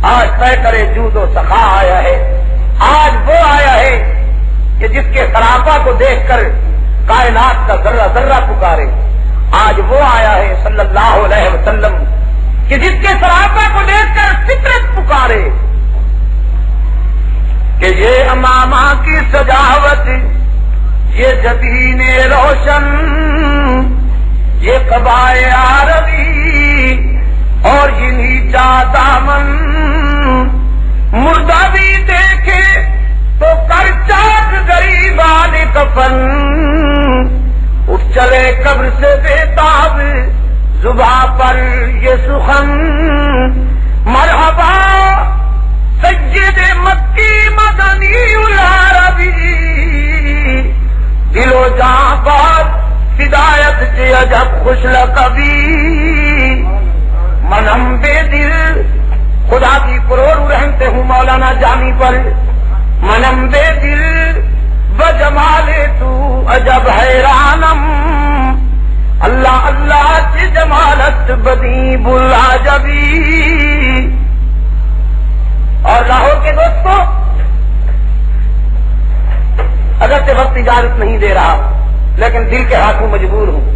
آج طے کرے جود و سخا آیا ہے. آج وہ آیا ہے کہ جس کے سراپا کو دیکھ کر کائنات کا ذرہ ذرہ پکارے. آج وہ آیا ہے صلی اللہ علیہ وسلم کہ جس کے سراپا کو دیکھ کر فطرت پکارے کہ یہ امامہ کی سجاوت, یہ جبین روشن, یہ قبائے عربی اور یہ نیچا دامن. مردہ بھی دیکھے تو کر چاک غریبان کفن, اٹھ چلے قبر سے بےتاب زباں پر یہ سخن. مرحبا سید مکی مدنی العربی, دل و جاں بات ہدایت سے عجب خوش لقبی. منم بے دل, خدا کی کروڑ رحمتے ہوں مولانا جامی پر. منم بے دل بجمال تو عجب حیرانم, اللہ اللہ کی جمالت بدی بلا جبی. اور لاہور کے دوستوں, اگر سے وقت اجازت نہیں دے رہا لیکن دل کے ہاتھوں مجبور ہوں.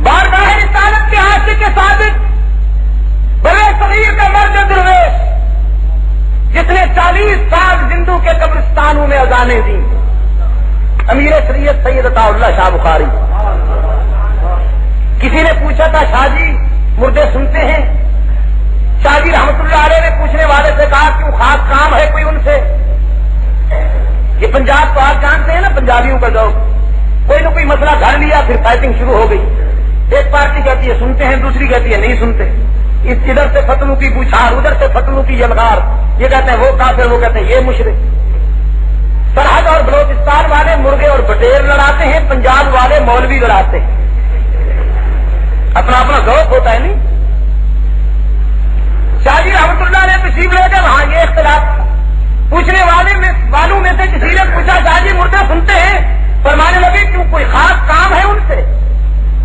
بارگاہ رسالت کے عاشق کے صادق بڑے صغیر کا مرد درویش جس نے 40 سال زندوں کے قبرستانوں میں اذانیں دی, امیر شریعت سید عطا اللہ شاہ بخاری. کسی نے پوچھا تھا شاہ جی مردے سنتے ہیں؟ شاہ جی رحمت اللہ علیہ نے پوچھنے والے سے کہا کیوں خاص کام ہے کوئی ان سے؟ یہ پنجاب تو آپ جانتے ہیں نا, پنجابیوں کا ذوق, کوئی نہ کوئی مسئلہ گھڑ لیا پھر فائٹنگ شروع ہو گئی. ایک پارٹی کہتی ہے سنتے ہیں, دوسری کہتی ہے نہیں سنتے. ادھر سے فتنوں کی بوچھار, ادھر سے فتنوں کی یلغار. یہ کہتے ہیں وہ کافر, وہ کہتے ہیں یہ مشرک. سرحد اور بلوچستان والے مرغے اور بٹیر لڑاتے ہیں, پنجاب والے مولوی لڑاتے ہیں. اپنا اپنا ذوق ہوتا ہے نہیں. شاہ جی رحمت اللہ نے تشریف لے کر وہاں یہ اختلاف پوچھنے والوں میں سے کسی نے پوچھا شاہ جی مردہ سنتے ہیں؟ فرمانے لگے کیوں کوئی خاص کام ہے ان سے؟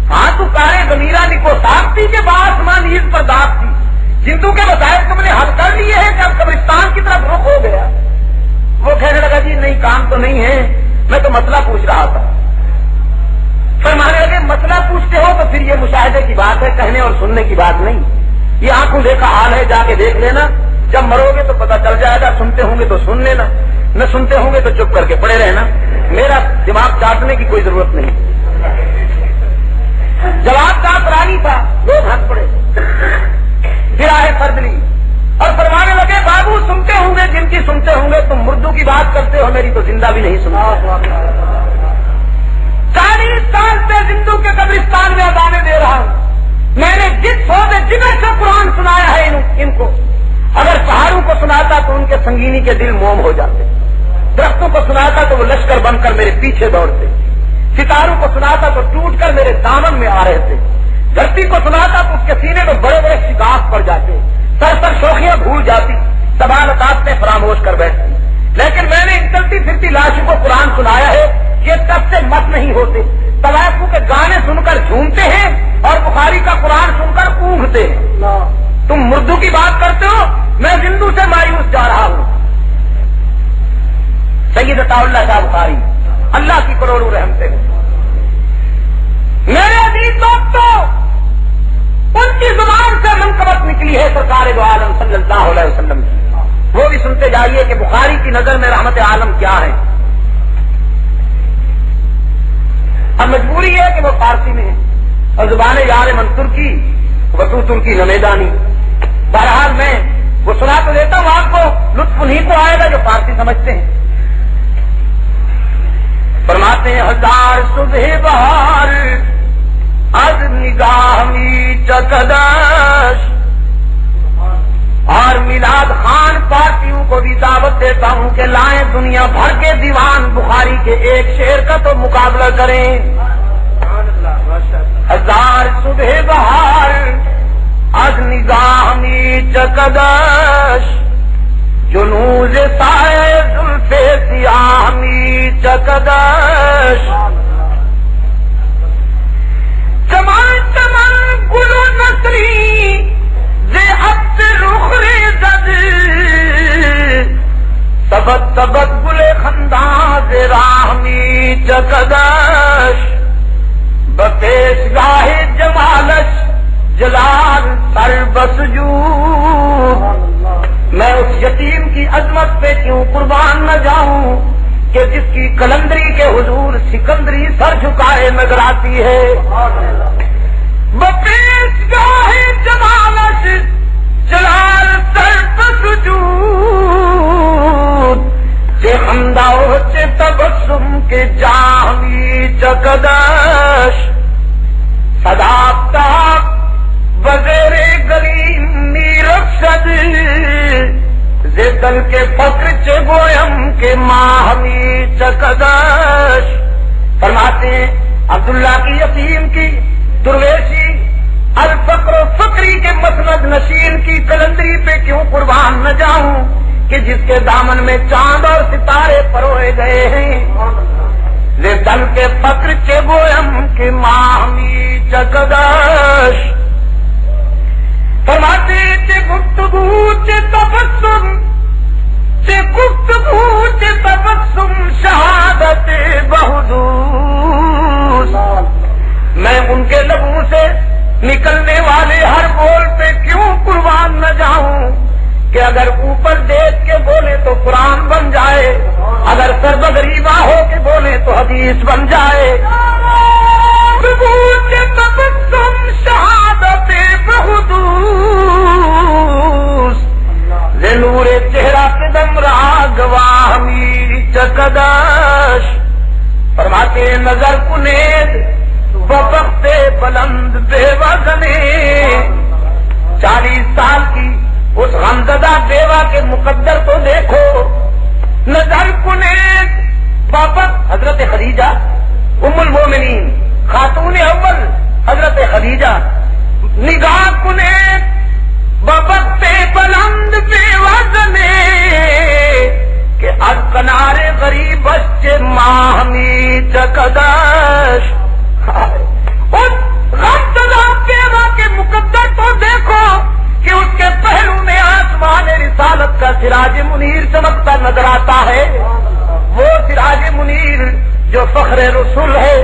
ہاں تو کارے ضمیرہ نکو ساختی کے بعد آسمان عید پر داغ تھی, جندو کے مسائل تم نے حل کر لیے ہیں کہ اب قبرستان کی طرف رخ ہو گیا. وہ کہنے لگا جی نہیں کام تو نہیں ہے, میں تو مسئلہ پوچھ رہا تھا. فرمانے لگے مسئلہ پوچھتے ہو تو پھر یہ مشاہدے کی بات ہے, کہنے اور سننے کی بات نہیں. یہ آنکھوں دیکھا حال ہے, جا کے دیکھ لینا. جب مرو گے تو پتہ چل جائے گا. سنتے ہوں گے تو سن لینا, نہ سنتے ہوں گے تو چپ کر کے پڑے رہنا. میرا دماغ چاٹنے کی کوئی ضرورت نہیں. جواب کا پرانی تھا, لوگ ہنس پڑے. پھر آئے فردلی اور فرمانے لگے بابو سنتے ہوں گے جن کی سنتے ہوں گے, تم مردوں کی بات کرتے ہو, میری تو زندہ بھی نہیں سنا. 40 سال سے زندوں کے قبرستان میں اذانیں دے رہا ہوں. میں نے جس سودے جگر سے قرآن سنایا ہے ان کو, اگر پہاڑوں کو سناتا تو ان کے سنگینی کے دل موم ہو جاتے, درختوں کو سناتا تو وہ لشکر بن کر میرے پیچھے دوڑتے, ستاروں کو سناتا تو ٹوٹ کر میرے دامن میں آ رہے تھے, دھرتی کو سناتا تو اس کے سینے میں بڑے بڑے شگاف پڑ جاتے, سر پر شوخیاں بھول جاتی, سبالتات میں فراموش کر بیٹھتی. لیکن میں نے ان چلتی پھرتی لاشوں کو قرآن سنایا ہے, یہ تب سے مت نہیں ہوتے. طوائفوں کے گانے سن کر جھومتے ہیں اور بخاری کا قرآن سن کر اونگتے ہیں. تم مردوں کی بات کرتے ہو, میں زندوں سے مایوس جا رہا ہوں. سید عطا اللہ شاہ بخاری, اللہ کی کروڑوں رحمتیں ہوں. میرے عزیز دوستو, ان کی زبان سے منقبت نکلی ہے سرکار دو عالم صلی اللہ علیہ وسلم کی. وہ بھی سنتے جائیے کہ بخاری کی نظر میں رحمت عالم کیا ہے. اب مجبوری ہے کہ وہ فارسی میں ہے اور زبان یار من ترکی وہ تو ترکی نمیدانی. بہرحال میں وہ سنا تو دیتا ہوں آپ کو, لطف انہیں کو آئے گا جو فارسی سمجھتے ہیں. فرماتے ہیں ہزار صبح بہار از نگاہ می چکدش, اور میلاد خان پارٹیوں کو بھی دعوت دیتا ہوں کہ لائیں دنیا بھر کے دیوان بخاری کے ایک شعر کا تو مقابلہ کریں. ہزار صبح بہار از نگاہ می چکدش جنوز سائے زلف سیاہ می چکدش چمن چمن گل و نسری زی عبد رخ ریزد سبت سبت گل خندان ز راہ می چکدش بپیشگاہ جمالش جلال سر بسجود میں اس یتیم کی عظمت پہ کیوں قربان نہ جاؤں کہ جس کی کلندری کے حضور سکندری سر جھکائے نظر آتی ہے بپیشگاہ جمالش جلال سر بسجود چے خنداؤ چے تبسم کے جامی چکدش صداقتا بغیر گلیم نیرفشد زدل کے فقر چے گویم کے ماہمی چکدش فرماتے ہیں عبداللہ کی یتیم کی درویشی الفقر و فقری کے مسند نشین کی کلندری پہ کیوں قربان نہ جاؤں کہ جس کے دامن میں چاند اور ستارے پروئے گئے ہیں دل کے فقر چے گویم کے ماہمی چکدش فرماتے چے گفتگو چے تبسم چے گفتگو چے تبسم شہادت بحدوث میں ان کے لبوں سے نکلنے والے ہر بول پہ کیوں قربان نہ جاؤں کہ اگر اوپر دیکھ کے بولے تو قرآن بن جائے اگر سر بغریبا ہو کے بولے تو حدیث بن جائے تبسم شہادت بحدوث نور چہرہ کے دم رہا گواہی چکدش فرماتے نظر کنید بفقت بلند بے وزنے 40 سال کی اس غمزدہ بیوہ کے مقدر تو دیکھو نظر کنید بابت حضرت خدیجہ ام المومنین خاتون اول حضرت خدیجہ نگاہ کنید بابت بلند بے وزنے کہ از کنار غریب چے ماہمی چکدش اس غمزدہ بیوہ کے مقدر تو دیکھو کہ اس کے پہلو میں آسمان رسالت کا سراج منیر چمکتا نظر آتا ہے وہ سراج منیر جو فخر رسول ہے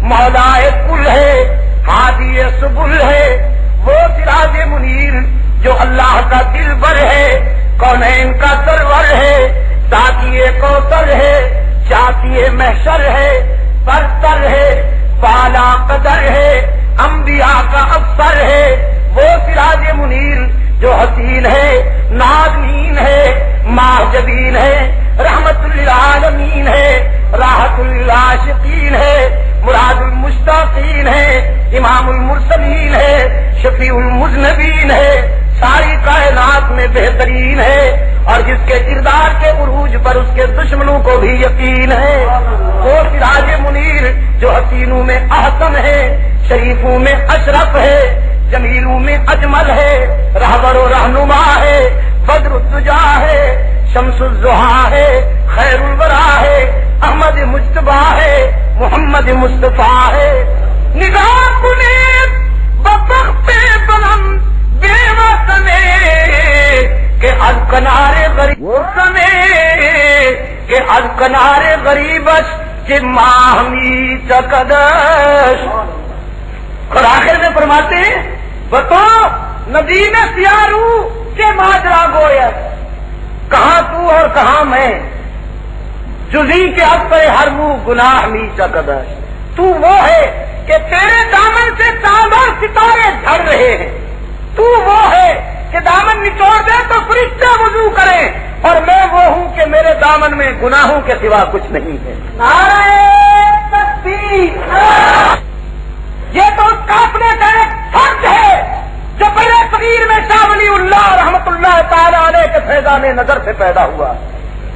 مولا کل ہے ہادی سبل ہے وہ سراج منیر جو اللہ کا دل بر ہے کونین کا سرور ہے ساتھی کوثر ہے چاہتی محشر ہے برتر ہے بالا قدر ہے انبیاء کا افسر ہے وہ سراج منیر جو حسین ہے نازنین ہے ماہجبین ہے رحمت للعالمین ہے راحت للعاشقین ہے مراد المشتاقین ہے امام المرسلین ہے شفیع المذنبین ہے ساری کائنات میں بہترین ہے اور جس کے کردار کے عروج پر اس کے دشمنوں کو بھی یقین ہے وہ سراج منیر جو حسینوں میں احسن ہے شریفوں میں اشرف ہے جمیلوں میں اجمل ہے رہبر و رہنما ہے بدر الدجا ہے شمس الضحیٰ ہے خیر الورا ہے احمد مجتبی ہے محمد مصطفیٰ ہے نگاہ کنید بفقت بلند بے وزنے کہ از کنارے غریب کہ از کنارے غریبش چے ماہمی چکدش اور آخر میں فرماتے ہیں بتو ندیم سیارو کے ماجرا گویت کہاں تو اور کہاں میں جزی کے اب پر ہر منہ گناہ می چکدش تو وہ ہے کہ تیرے دامن سے چاند اور ستارے جھڑ رہے ہیں تو وہ ہے کہ دامن نچوڑ دے تو فرشتے وضو کریں اور میں وہ ہوں کہ میرے دامن میں گناہوں کے سوا کچھ نہیں ہے نعرہ تکبیر یہ تو اس کافلے کا ایک فرد ہے جو بڑے صغیر میں شاہ ولی اللہ رحمت اللہ تعالی علیہ کے فیضان نظر سے پیدا ہوا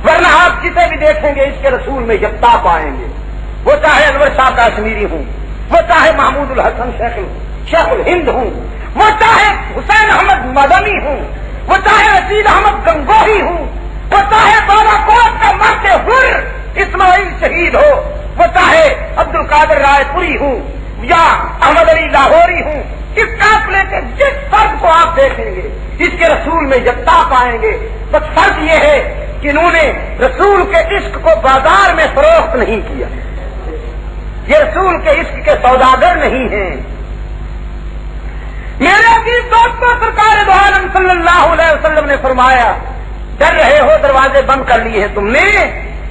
ورنہ آپ جسے بھی دیکھیں گے اس کے رسول میں یکتا پائیں گے وہ چاہے انور شاہ کاشمیری ہوں وہ چاہے محمود الحسن شیخ الہند ہوں، وہ چاہے حسین احمد مدنی ہوں، وہ چاہے رشید احمد گنگوہی ہوں، وہ چاہے بالا کوٹ کا مرد حر اسماعیل شہید ہو، وہ چاہے عبد القادر رائے پوری ہوں یا احمد علی لاہوری ہوں، اس قافلے کے جس فرد کو آپ دیکھیں گے اس کے رسول میں یکتا پائیں گے. بس فرق یہ ہے کہ انہوں نے رسول کے عشق کو بازار میں فروخت نہیں کیا، یہ رسول کے عشق کے سوداگر نہیں ہیں. میرے عزیز دوستوں، سرکار دو عالم صلی اللہ علیہ وسلم نے فرمایا ڈر رہے ہو، دروازے بند کر لیے ہیں تم نے،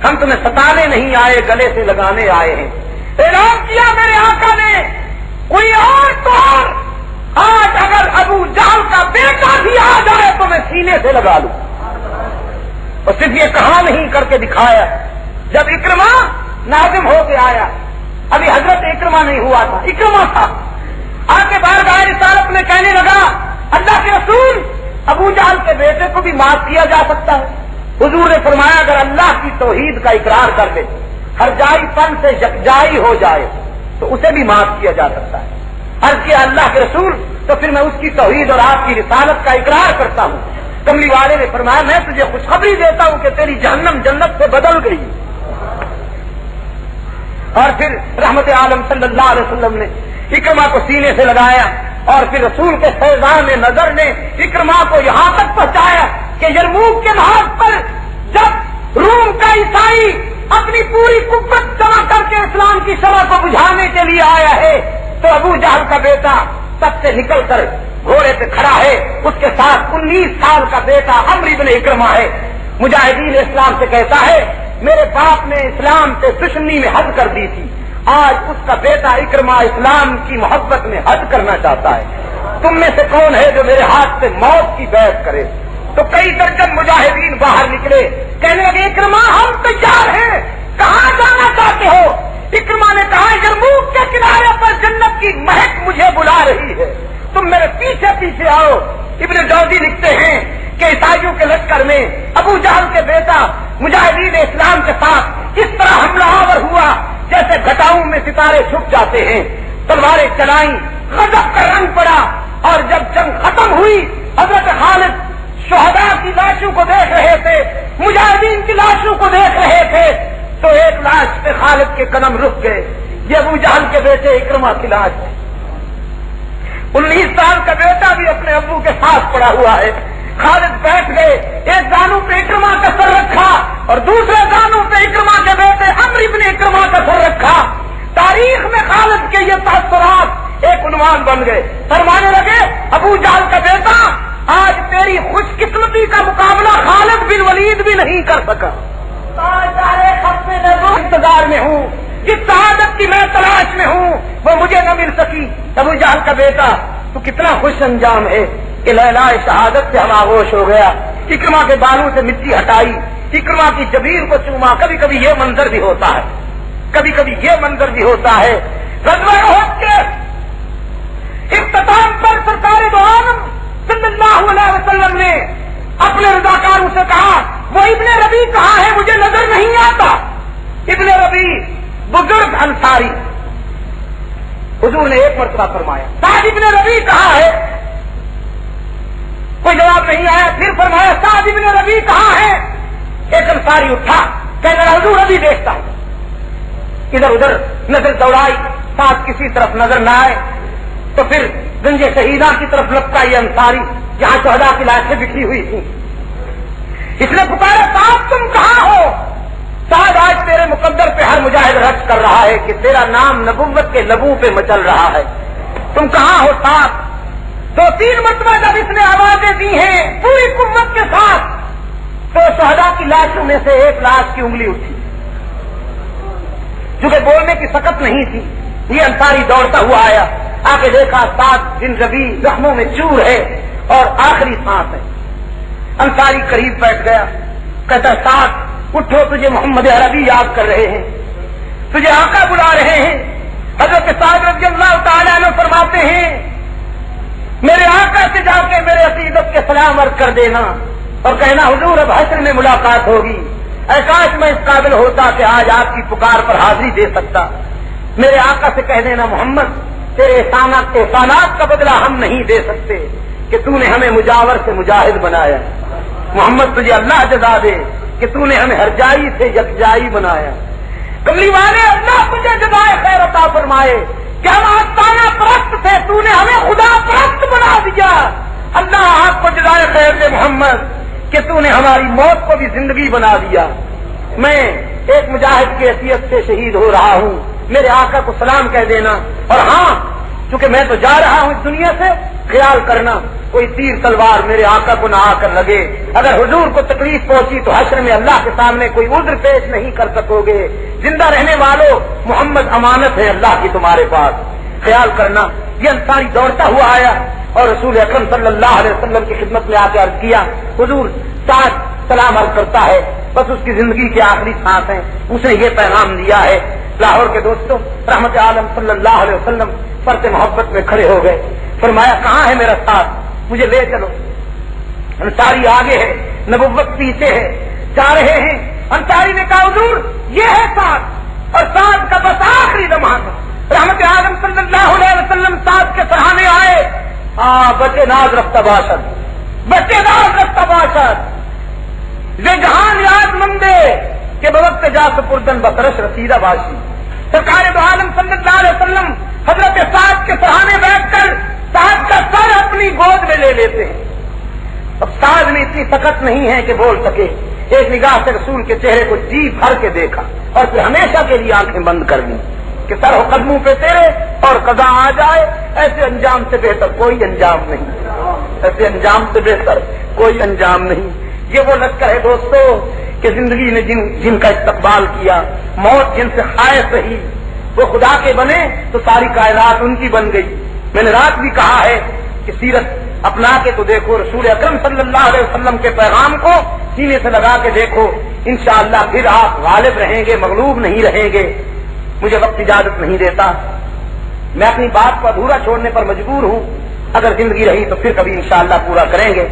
ہم تمہیں ستانے نہیں آئے، گلے سے لگانے آئے ہیں. اعلان کیا میرے آقا نے، کوئی اور تو آج اگر ابو جہل کا بیٹا بھی آ جائے تو میں سینے سے لگا لوں. اور صرف یہ کہا نہیں کر کے دکھایا. جب اکرما ناظم ہو کے آیا، ابھی حضرت اکرما نہیں ہوا تھا، اکرما تھا، آ کے بارگاہ رسالت میں کہنے لگا اللہ کے رسول ابو جہل کے بیٹے کو بھی معاف کیا جا سکتا ہے. حضور نے فرمایا اگر اللہ کی توحید کا اقرار کر لے، ہر جائی پن سے یکجائی ہو جائے تو اسے بھی معاف کیا جا سکتا ہے. عرض کیا اللہ کے رسول تو پھر میں اس کی توحید اور آپ کی رسالت کا اقرار کرتا ہوں. کملی والے نے فرمایا میں تجھے خوشخبری دیتا ہوں کہ تیری جہنم جنت سے بدل گئی. اور پھر رحمت عالم صلی اللہ علیہ وسلم نے اکرما کو سینے سے لگایا اور پھر رسول کے فیضان نظر نے اکرما کو یہاں تک پہنچایا کہ یرموک کے محاذ پر جب روم کا عیسائی اپنی پوری قوت جمع کر کے اسلام کی شمع کو بجھانے کے لیے آیا ہے تو ابو جہل کا بیٹا تب سے نکل کر گھوڑے پہ کھڑا ہے، اس کے ساتھ 19 سال کا بیٹا عمرو بن اکرما ہے. مجاہدین اسلام سے کہتا ہے میرے باپ نے اسلام سے دشمنی میں حد کر دی تھی، آج اس کا بیٹا اکرما اسلام کی محبت میں حد کرنا چاہتا ہے. تم میں سے کون ہے جو میرے ہاتھ سے موت کی بیعت کرے؟ تو کئی درجن مجاہدین باہر نکلے، کہنے لگے اکرما ہم تیار ہیں، کہاں جانا چاہتے ہو؟ اکرما نے کہا یرموک کے کنارے پر جنت کی مہک مجھے بلا رہی ہے، تم میرے پیچھے پیچھے آؤ. ابن جوزی لکھتے ہیں کہ عیسائیوں کے لشکر میں ابو جہل کے بیٹا مجاہدین اسلام کے ساتھ اس طرح حملہ آور ہوا جیسے گھٹاؤں میں ستارے چھپ جاتے ہیں. تلواریں چلائیں، غضب کا رنگ پڑا، اور جب جنگ ختم ہوئی حضرت خالد شہداء کی لاشوں کو دیکھ رہے تھے، مجاہدین کی لاشوں کو دیکھ رہے تھے، تو ایک لاش پہ خالد کے قدم رک گئے. یہ ابو جہل کے بیٹے اکرما کی لاش ہے. 19 سال کا بیٹا بھی اپنے ابو کے ساتھ پڑا ہوا ہے. خالد بیٹھ گئے، ایک دانوں پہ اکرما کا سر رکھا اور دوسرے دانوں پہ اکرما کے بیٹے عمرو بن اکرما کا سر رکھا. تاریخ میں خالد کے یہ تاثرات ایک عنوان بن گئے. فرمانے لگے ابو جہل کا بیٹا آج تیری خوش قسمتی کا مقابلہ خالد بن ولید بھی نہیں کر سکا. انتظار میں ہوں، جس سعادت کی میں تلاش میں ہوں وہ مجھے نہ مل سکی. ابو جہل کا بیٹا تو کتنا خوش انجام ہے کہ لیلا شہادت سے ہم آغوش ہو گیا. اکرما کے بالوں سے مٹی ہٹائی، اکرما کی جبیر کو چوما. کبھی کبھی یہ منظر بھی ہوتا ہے، کبھی کبھی یہ منظر بھی ہوتا ہے. غزوہ احد کے اختتام پر سرکار دو عالم صلی اللہ علیہ وسلم نے اپنے رضاکاروں سے کہا وہ ابن ربی کہاں ہے؟ مجھے نظر نہیں آتا. ابن ربی بزرگ انصاری. حضور نے ایک مرتبہ فرمایا سعد ابن ربی کہاں ہے؟ کوئی جواب نہیں آیا. پھر فرمایا سعد ابن ربی کہاں ہے؟ ایک انصاری اٹھا، کہنے لگا حضور ابھی دیکھتا ہوں. ادھر ادھر نظر دوڑائی، ساتھ کسی طرف نظر نہ آئے تو پھر گنج شہیدہ کی طرف لپکا یہ انصاری جہاں شہداء کی لاشیں بکھری ہوئی تھی. اس نے پکارا صاحب تم کہاں ہو؟ سعد آج تیرے مقدر پہ ہر مجاہد رقص کر رہا ہے کہ تیرا نام نبوت کے لبوں پہ مچل رہا ہے، تم کہاں ہو صاحب؟ 2-3 مرتبہ جب اس نے آوازیں دی ہیں پوری قوت کے ساتھ تو شہداء کی لاشوں میں سے ایک لاش کی انگلی اٹھی. چونکہ بولنے کی سکت نہیں تھی، یہ انصاری دوڑتا ہوا آیا، آ کے دیکھا سعد بن ربی زخموں میں چور ہے اور آخری سانس ہے. انصاری قریب بیٹھ گیا، کہتا سعد اٹھو، تجھے محمد عربی یاد کر رہے ہیں، تجھے آقا بلا رہے ہیں. حضرت سعد رضی اللہ تعالیٰ عنہ فرماتے ہیں میرے آقا سے جا کے میرے عقیدت کے سلام عرض کر دینا اور کہنا حضور اب حشر میں ملاقات ہوگی. اے کاش میں اس قابل ہوتا کہ آج آپ کی پکار پر حاضری دے سکتا. میرے آقا سے کہہ دینا محمد تیرے احسانات کا بدلہ ہم نہیں دے سکتے کہ تو نے ہمیں مجاور سے مجاہد بنایا، محمد تجھے اللہ جزا دے کہ تو نے ہمیں ہرجائی سے یکجائی بنایا، کملی والے اللہ تجھے جزائے خیر عطا فرمائے کہ ہم آستانہ پرست تھے تو نے ہمیں خدا پرست بنا دیا، اللہ آپ کو جزائے خیر دے محمد کہ تو نے ہماری موت کو بھی زندگی بنا دیا۔ میں ایک مجاہد کی حیثیت سے شہید ہو رہا ہوں، میرے آقا کو سلام کہہ دینا، اور ہاں چونکہ میں تو جا رہا ہوں اس دنیا سے، خیال کرنا کوئی تیر تلوار میرے آقا کو نہ آ کر لگے، اگر حضور کو تکلیف پہنچی تو حشر میں اللہ کے سامنے کوئی عذر پیش نہیں کر سکو گے، زندہ رہنے والوں محمد امانت ہے اللہ کی تمہارے پاس، خیال کرنا۔ یہ انصاری دوڑتا ہوا آیا اور رسول اکرم صلی اللہ علیہ وسلم کی خدمت میں آ کے عرض کیا، حضور ساتھ سلام عرض کرتا ہے، بس اس کی زندگی کی آخری سانس ہے، اس نے یہ پیغام دیا ہے۔ لاہور کے دوستوں، رحمت عالم صلی اللہ علیہ وسلم فرط محبت میں کھڑے ہو گئے، فرمایا کہاں ہے میرا ساتھ، مجھے لے چلو۔ انصاری آگے ہے، نبوت پیچھے ہے، جا رہے ہیں۔ انصاری نے کہا حضور یہ ہے ساتھ، اور ساتھ کا بس آخری لمحہ تھا۔ رحمت عالم صلی اللہ علیہ وسلم ساتھ کے سراہنے آئے، بچے ناز رفتہ باشد، بچے ناز رفتہ باشد، یہ جہان یاد مندے کہ بوقت جا سپردن بسرش رسیدہ باشی۔ سرکار دو عالم صلی اللہ علیہ وسلم حضرت سعد کے سراہنے بیٹھ کر سعد کا سر اپنی گود میں لے لیتے ہیں۔ اب سعد نے اتنی طاقت نہیں ہے کہ بول سکے، ایک نگاہ سے رسول کے چہرے کو جی بھر کے دیکھا اور پھر ہمیشہ کے لیے آنکھیں بند کر دی کہ سر ہو قدموں پہ تیرے اور قضا آ جائے، ایسے انجام سے بہتر کوئی انجام نہیں، ایسے انجام سے بہتر کوئی انجام نہیں۔ یہ وہ لشکر ہے دوستو کہ زندگی نے جن کا استقبال کیا، موت جن سے خائف رہی، وہ خدا کے بنے تو ساری کائنات ان کی بن گئی۔ میں نے رات بھی کہا ہے کہ سیرت اپنا کے تو دیکھو، رسول اکرم صلی اللہ علیہ وسلم کے پیغام کو سینے سے لگا کے دیکھو، انشاءاللہ پھر آپ غالب رہیں گے، مغلوب نہیں رہیں گے۔ مجھے وقت اجازت نہیں دیتا، میں اپنی بات کو ادھورا چھوڑنے پر مجبور ہوں، اگر زندگی رہی تو پھر کبھی انشاءاللہ پورا کریں گے۔